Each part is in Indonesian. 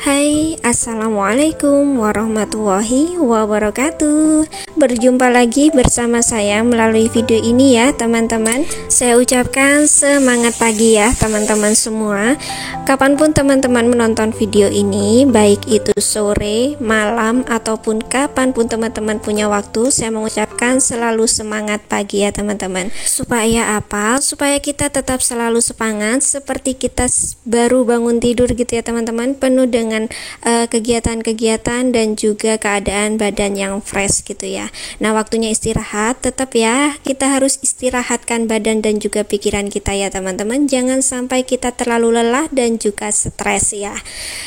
Hai, assalamualaikum warahmatullahi wabarakatuh. Berjumpa lagi bersama saya melalui video ini ya teman-teman. Saya ucapkan semangat pagi ya teman-teman semua. Kapanpun teman-teman menonton video ini, baik itu sore, malam, ataupun kapanpun teman-teman punya waktu, saya mengucapkan selalu semangat pagi ya teman-teman. Supaya apa? Supaya kita tetap selalu semangat seperti kita baru bangun tidur gitu ya teman-teman, penuh dengan kegiatan-kegiatan dan juga keadaan badan yang fresh gitu ya. Nah, waktunya istirahat, tetap ya kita harus istirahatkan badan dan juga pikiran kita ya teman-teman. Jangan sampai kita terlalu lelah dan juga stres ya.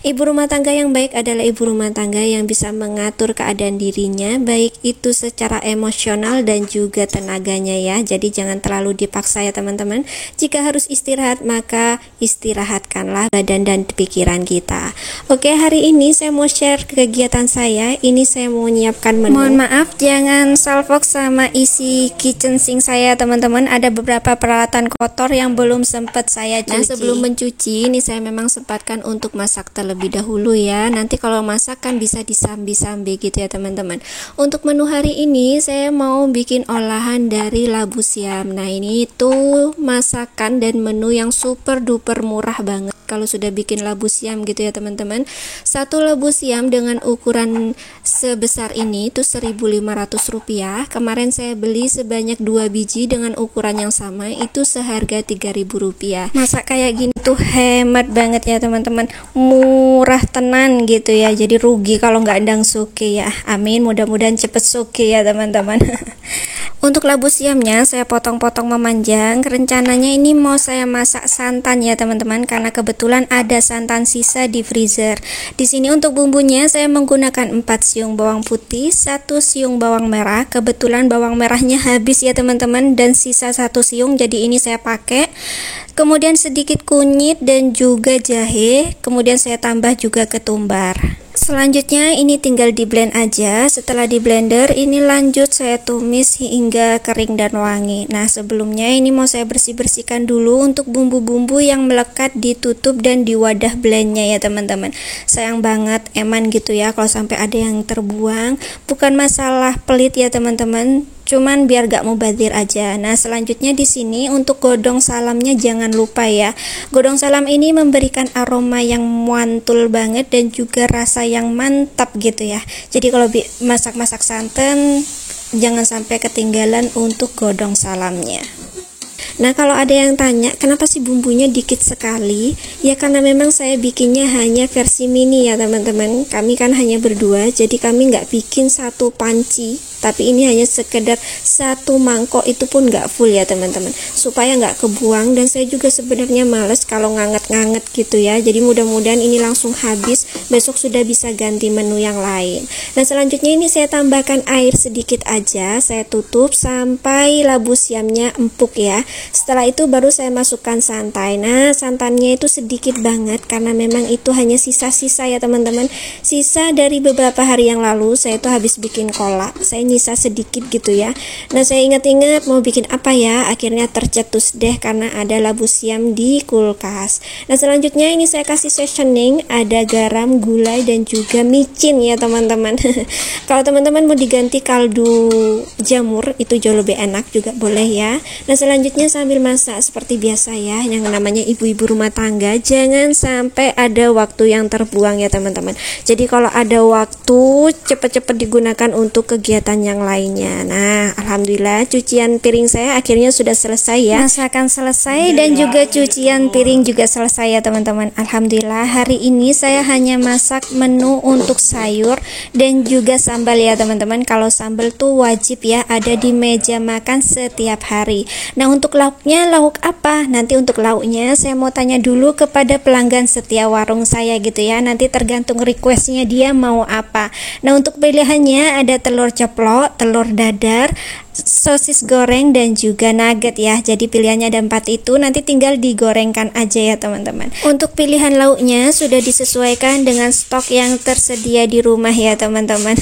Ibu rumah tangga yang baik adalah ibu rumah tangga yang bisa mengatur keadaan dirinya, baik itu secara emosional dan juga tenaganya ya. Jadi jangan terlalu dipaksa ya teman-teman. Jika harus istirahat, maka istirahatkanlah badan dan pikiran kita. Oke, hari ini saya mau share kegiatan saya. Ini saya mau menyiapkan menu. Mohon maaf, jangan salfok sama isi kitchen sink saya teman-teman. Ada beberapa peralatan kotor yang belum sempat saya cuci. Nah, sebelum mencuci, ini saya memang sempatkan untuk masak terlebih dahulu ya. Nanti kalau masak kan bisa disambi-sambi gitu ya teman-teman. Untuk menu hari ini saya mau bikin olahan dari labu siam. Nah, ini itu masakan dan menu yang super duper murah banget kalau sudah bikin labu siam gitu ya teman-teman. Satu labu siam dengan ukuran sebesar ini itu Rp1.500. Kemarin saya beli sebanyak 2 biji dengan ukuran yang sama, itu seharga Rp3.000. Masak kayak gini tuh hemat banget ya teman-teman, murah tenan gitu ya. Jadi rugi kalau nggak ndang suke ya. Amin, mudah-mudahan cepet suke ya teman-teman. Untuk labu siamnya saya potong-potong memanjang. Rencananya ini mau saya masak santan ya teman-teman, karena kebetulan ada santan sisa di freezer. Di sini untuk bumbunya saya menggunakan 4 siung bawang putih, 1 siung bawang merah. Kebetulan bawang merahnya habis ya teman-teman, dan sisa 1 siung, jadi ini saya pakai. Kemudian sedikit kunyit dan juga jahe. Kemudian saya tambah juga ketumbar. Selanjutnya ini tinggal di blend aja. Setelah di blender, ini lanjut saya tumis hingga kering dan wangi. Nah, sebelumnya ini mau saya bersih-bersihkan dulu untuk bumbu-bumbu yang melekat di tutup dan di wadah blendnya ya teman-teman. Sayang banget eman gitu ya kalau sampai ada yang terbuang. Bukan masalah pelit ya teman-teman, cuman biar gak mubazir aja. Nah, selanjutnya di sini untuk godong salamnya jangan lupa ya. Godong salam ini memberikan aroma yang mantul banget dan juga rasa yang mantap gitu ya. Jadi kalau masak-masak santan jangan sampai ketinggalan untuk godong salamnya. Nah, kalau ada yang tanya kenapa sih bumbunya dikit sekali, ya karena memang saya bikinnya hanya versi mini ya teman-teman. Kami kan hanya berdua, jadi kami nggak bikin satu panci, tapi ini hanya sekedar 1 mangkok, itu pun nggak full ya teman-teman, supaya nggak kebuang. Dan saya juga sebenarnya males kalau nganget-nganget gitu ya, jadi mudah-mudahan ini langsung habis, besok sudah bisa ganti menu yang lain. Nah, selanjutnya ini saya tambahkan air sedikit aja, saya tutup sampai labu siamnya empuk ya. Setelah itu baru saya masukkan santan. Nah, santannya itu sedikit banget karena memang itu hanya sisa-sisa ya teman-teman, sisa dari beberapa hari yang lalu. Saya itu habis bikin kolak, saya nyisa sedikit gitu ya. Nah, saya ingat-ingat mau bikin apa ya, akhirnya tercetus deh karena ada labu siam di kulkas. Nah, selanjutnya ini saya kasih seasoning, ada garam, gulai, dan juga micin ya teman-teman. Kalau teman-teman mau diganti kaldu jamur itu jauh lebih enak juga boleh ya. Nah, selanjutnya sambil masak seperti biasa ya, yang namanya ibu-ibu rumah tangga jangan sampai ada waktu yang terbuang ya teman-teman. Jadi kalau ada waktu cepat-cepat digunakan untuk kegiatan yang lainnya. Nah, alhamdulillah cucian piring saya akhirnya sudah selesai ya. Masakan selesai dan juga cucian piring juga selesai ya teman-teman. Alhamdulillah hari ini saya hanya masak menu untuk sayur dan juga sambal ya teman-teman. Kalau sambal tuh wajib ya ada di meja makan setiap hari. Nah, untuk lauknya lauk apa? Nanti untuk lauknya saya mau tanya dulu kepada pelanggan setia warung saya gitu ya. Nanti tergantung requestnya dia mau apa. Nah, untuk pilihannya ada telur ceplok, telur dadar, sosis goreng dan juga nugget ya. Jadi pilihannya ada 4 itu, nanti tinggal digorengkan aja ya teman-teman. Untuk pilihan lauknya sudah disesuaikan dengan stok yang tersedia di rumah ya teman-teman.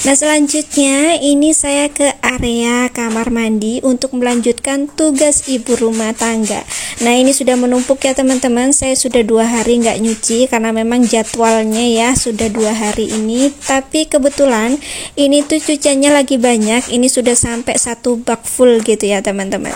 Nah selanjutnya ini saya ke area kamar mandi untuk melanjutkan tugas ibu rumah tangga. Nah ini sudah menumpuk ya teman-teman, saya sudah 2 hari nggak nyuci karena memang jadwalnya ya sudah 2 hari ini. Tapi kebetulan ini tuh cuciannya lagi banyak, ini sudah sampai 1 bak full gitu ya teman-teman.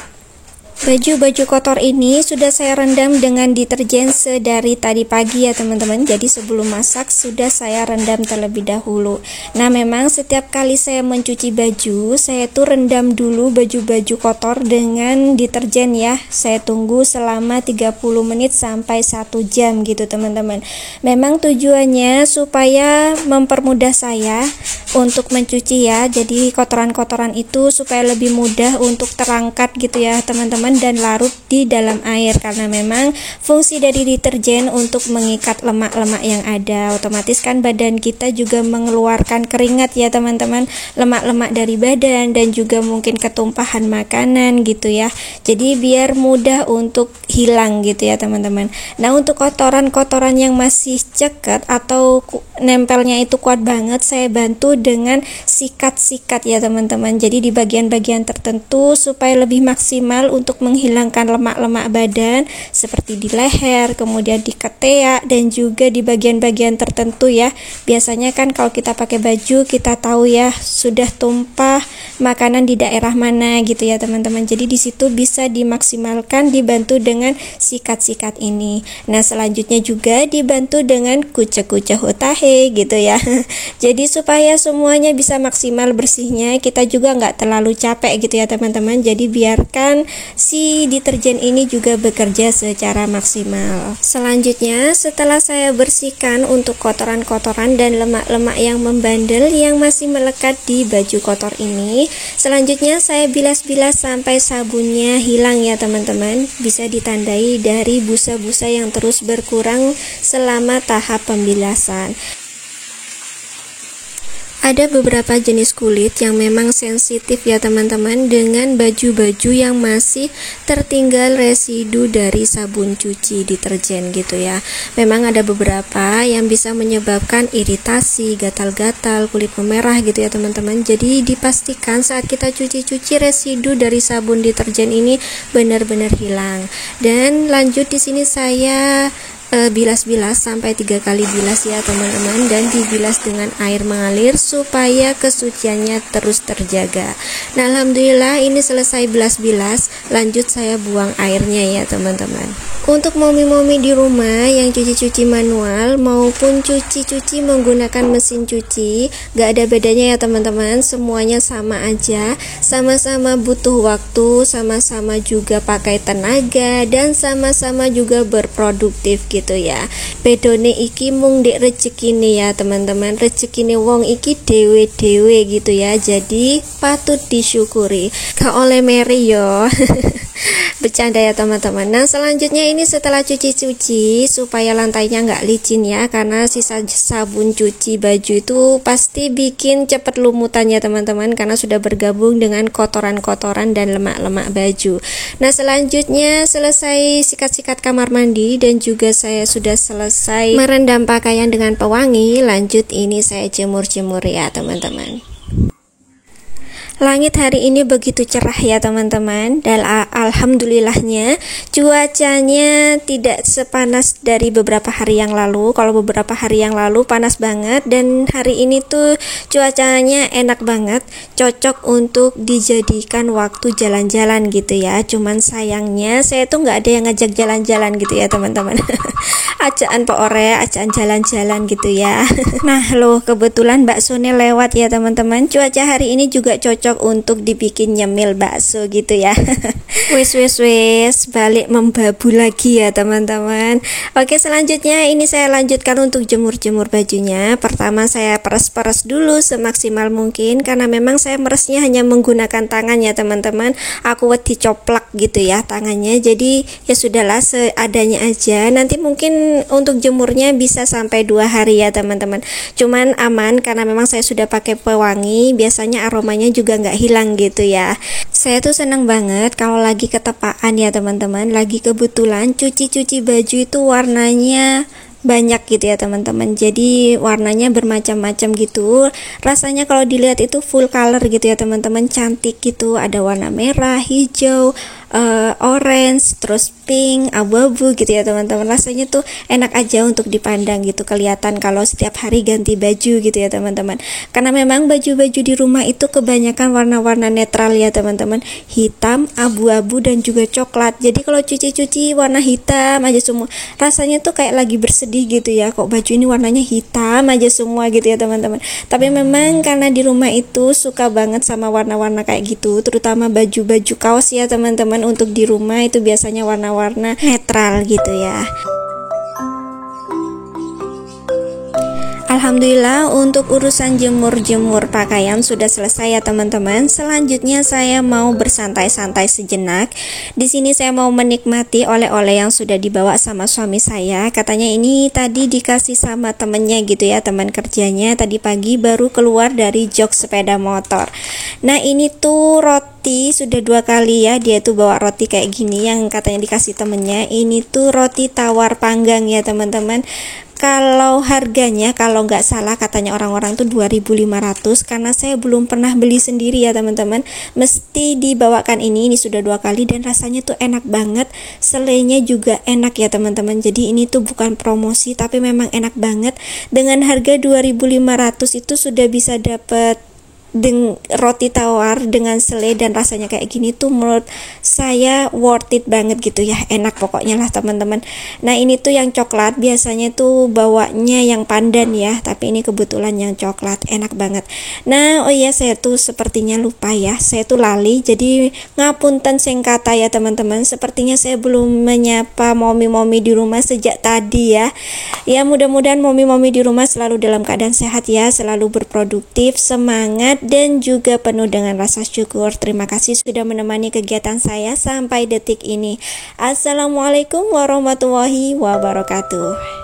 Baju-baju kotor ini sudah saya rendam dengan deterjen sedari tadi pagi ya teman-teman. Jadi sebelum masak sudah saya rendam terlebih dahulu. Nah memang setiap kali saya mencuci baju, saya tuh rendam dulu baju-baju kotor dengan deterjen ya. Saya tunggu selama 30 menit sampai 1 jam gitu teman-teman. Memang tujuannya supaya mempermudah saya untuk mencuci ya. Jadi kotoran-kotoran itu supaya lebih mudah untuk terangkat gitu ya teman-teman, dan larut di dalam air, karena memang fungsi dari deterjen untuk mengikat lemak-lemak yang ada. Otomatis kan badan kita juga mengeluarkan keringat ya teman-teman, lemak-lemak dari badan dan juga mungkin ketumpahan makanan gitu ya. Jadi biar mudah untuk hilang gitu ya teman-teman. Nah untuk kotoran-kotoran yang masih cekat atau nempelnya itu kuat banget, saya bantu dengan sikat-sikat ya teman-teman. Jadi di bagian-bagian tertentu supaya lebih maksimal untuk menghilangkan lemak-lemak badan, seperti di leher, kemudian di ketiak, dan juga di bagian-bagian tertentu ya. Biasanya kan kalau kita pakai baju, kita tahu ya sudah tumpah makanan di daerah mana gitu ya teman-teman. Jadi di situ bisa dimaksimalkan dibantu dengan sikat-sikat ini. Nah selanjutnya juga dibantu dengan kucek-kucek utahe gitu ya. Jadi supaya semuanya bisa maksimal bersihnya, kita juga nggak terlalu capek gitu ya teman-teman. Jadi biarkan si deterjen ini juga bekerja secara maksimal. Selanjutnya setelah saya bersihkan untuk kotoran-kotoran dan lemak-lemak yang membandel yang masih melekat di baju kotor ini, selanjutnya saya bilas-bilas sampai sabunnya hilang ya teman-teman. Bisa ditandai dari busa-busa yang terus berkurang selama tahap pembilasan. Ada beberapa jenis kulit yang memang sensitif ya teman-teman dengan baju-baju yang masih tertinggal residu dari sabun cuci deterjen gitu ya. Memang ada beberapa yang bisa menyebabkan iritasi, gatal-gatal, kulit memerah gitu ya teman-teman. Jadi dipastikan saat kita cuci-cuci residu dari sabun deterjen ini benar-benar hilang. Dan lanjut di sini saya bilas-bilas sampai 3 kali bilas ya teman-teman, dan dibilas dengan air mengalir supaya kesuciannya terus terjaga. Nah alhamdulillah ini selesai bilas-bilas, lanjut saya buang airnya ya teman-teman. Untuk momi-momi di rumah yang cuci-cuci manual maupun cuci-cuci menggunakan mesin cuci, gak ada bedanya ya teman-teman, semuanya sama aja, sama-sama butuh waktu, sama-sama juga pakai tenaga, dan sama-sama juga berproduktif gitu ya. Bedone iki mung dek rezekine ya teman-teman, rezekine wong iki dewe-dewe gitu ya, jadi patut disyukuri. Gak oleh meri yo. Bercanda ya teman-teman. Nah selanjutnya ini setelah cuci-cuci supaya lantainya nggak licin ya, karena sisa sabun cuci baju itu pasti bikin cepet lumutan ya teman-teman, karena sudah bergabung dengan kotoran-kotoran dan lemak-lemak baju. Nah selanjutnya selesai sikat-sikat kamar mandi dan juga saya sudah selesai merendam pakaian dengan pewangi, lanjut ini saya jemur-jemur ya teman-teman. Langit hari ini begitu cerah ya teman-teman, dan alhamdulillahnya cuacanya tidak sepanas dari beberapa hari yang lalu. Kalau beberapa hari yang lalu panas banget, dan hari ini tuh cuacanya enak banget, cocok untuk dijadikan waktu jalan-jalan gitu ya. Cuman sayangnya saya tuh nggak ada yang ngajak jalan-jalan gitu ya teman-teman. Acaan Pak Ore, acaan jalan-jalan gitu ya. Nah loh, kebetulan baksonya lewat ya teman-teman. Cuaca hari ini juga cocok untuk dibikin nyemil bakso gitu ya. wes balik membabu lagi ya teman-teman. Oke selanjutnya ini saya lanjutkan untuk jemur-jemur bajunya. Pertama saya peres-peres dulu semaksimal mungkin, karena memang saya meresnya hanya menggunakan tangan ya teman-teman. Aku wedi coplak gitu ya tangannya, jadi ya sudahlah seadanya aja. Nanti mungkin untuk jemurnya bisa sampai 2 hari ya teman-teman. Cuman aman karena memang saya sudah pakai pewangi, biasanya aromanya juga nggak hilang gitu ya. Saya tuh seneng banget kalau lagi ketepaan ya teman-teman, lagi kebetulan cuci baju itu warnanya banyak gitu ya teman-teman, jadi warnanya bermacam-macam gitu, rasanya kalau dilihat itu full color gitu ya teman-teman, cantik gitu, ada warna merah, hijau, orange, terus pink, abu-abu gitu ya teman-teman. Rasanya tuh enak aja untuk dipandang gitu, kelihatan kalau setiap hari ganti baju gitu ya teman-teman, karena memang baju-baju di rumah itu kebanyakan warna-warna netral ya teman-teman, hitam, abu-abu, dan juga coklat. Jadi kalau cuci-cuci warna hitam aja semua, rasanya tuh kayak lagi bersedih gitu ya, kok baju ini warnanya hitam aja semua gitu ya teman-teman. Tapi memang karena di rumah itu suka banget sama warna-warna kayak gitu, terutama baju-baju kaos ya teman-teman, untuk di rumah itu biasanya warna-warna netral gitu ya. Alhamdulillah untuk urusan jemur-jemur pakaian sudah selesai ya teman-teman. Selanjutnya saya mau bersantai-santai sejenak. Di sini saya mau menikmati oleh-oleh yang sudah dibawa sama suami saya. Katanya ini tadi dikasih sama temennya gitu ya, teman kerjanya. Tadi pagi baru keluar dari jog sepeda motor. Nah ini tuh roti, sudah 2 kali ya dia tuh bawa roti kayak gini yang katanya dikasih temennya. Ini tuh roti tawar panggang ya teman-teman. Kalau harganya kalau nggak salah katanya orang-orang tuh 2.500, karena saya belum pernah beli sendiri ya teman-teman, mesti dibawakan ini sudah 2 kali dan rasanya tuh enak banget, selainya juga enak ya teman-teman. Jadi ini tuh bukan promosi tapi memang enak banget, dengan harga 2.500 itu sudah bisa dapat roti tawar dengan selai dan rasanya kayak gini tuh menurut saya worth it banget gitu ya, enak pokoknya lah teman-teman. Nah ini tuh yang coklat, biasanya tuh bawanya yang pandan ya, tapi ini kebetulan yang coklat, enak banget. Nah oh iya, saya tuh sepertinya lupa ya, saya tuh lali, jadi ngapunten sing kata ya teman-teman, sepertinya saya belum menyapa momi-momi di rumah sejak tadi ya. Ya mudah-mudahan momi-momi di rumah selalu dalam keadaan sehat ya, selalu berproduktif, semangat, dan juga penuh dengan rasa syukur. Terima kasih sudah menemani kegiatan saya sampai detik ini. Assalamualaikum warahmatullahi wabarakatuh.